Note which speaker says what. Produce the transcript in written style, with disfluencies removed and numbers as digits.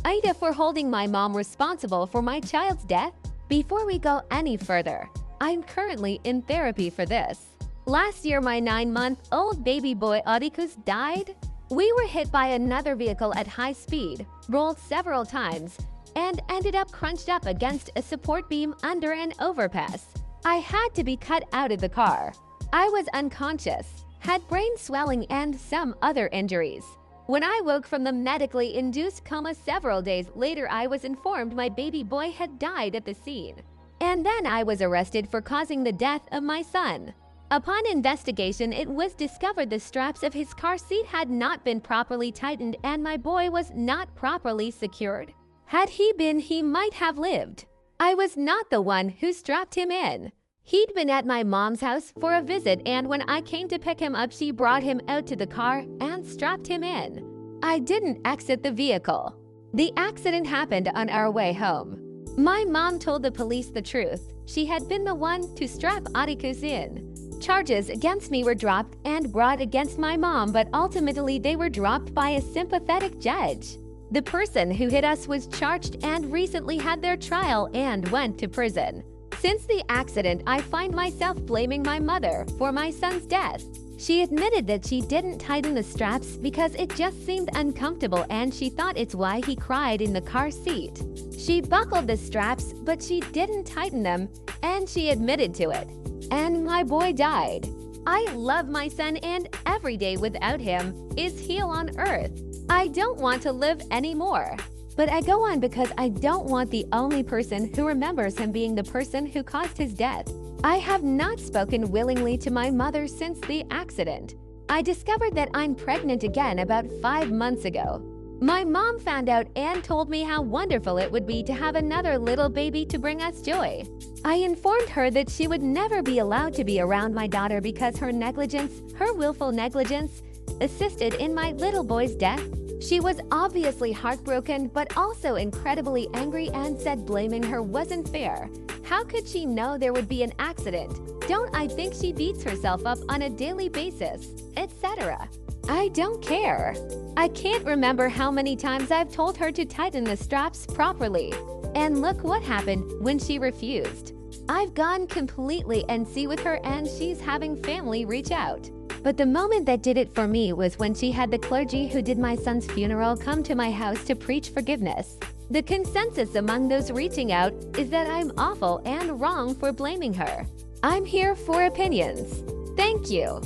Speaker 1: AITAH for holding my mom responsible for my child's death? Before we go any further, I'm currently in therapy for this. Last year, my 9-month-old baby boy Atticus died. We were hit by another vehicle at high speed, rolled several times, and ended up crunched up against a support beam under an overpass. I had to be cut out of the car. I was unconscious, had brain swelling and some other injuries. When I woke from the medically induced coma several days later, I was informed my baby boy had died at the scene. And then I was arrested for causing the death of my son. Upon investigation, it was discovered the straps of his car seat had not been properly tightened and my boy was not properly secured. Had he been, he might have lived. I was not the one who strapped him in. He'd been at my mom's house for a visit, and when I came to pick him up, she brought him out to the car and strapped him in. I didn't exit the vehicle. The accident happened on our way home. My mom told the police the truth. She had been the one to strap Atticus in. Charges against me were dropped and brought against my mom, but ultimately they were dropped by a sympathetic judge. The person who hit us was charged and recently had their trial and went to prison. Since the accident, I find myself blaming my mother for my son's death. She admitted that she didn't tighten the straps because it just seemed uncomfortable and she thought it's why he cried in the car seat. She buckled the straps, but she didn't tighten them, and she admitted to it. And my boy died. I love my son, and every day without him is hell on earth. I don't want to live anymore. But I go on because I don't want the only person who remembers him being the person who caused his death. I have not spoken willingly to my mother since the accident. I discovered that I'm pregnant again about 5 months ago. My mom found out and told me how wonderful it would be to have another little baby to bring us joy. I informed her that she would never be allowed to be around my daughter because her willful negligence, assisted in my little boy's death. She was obviously heartbroken, but also incredibly angry and said blaming her wasn't fair. How could she know there would be an accident? Don't I think she beats herself up on a daily basis, etc. I don't care. I can't remember how many times I've told her to tighten the straps properly. And look what happened when she refused. I've gone completely NC with her and she's having family reach out. But the moment that did it for me was when she had the clergy who did my son's funeral come to my house to preach forgiveness. The consensus among those reaching out is that I'm awful and wrong for blaming her. I'm here for opinions. Thank you.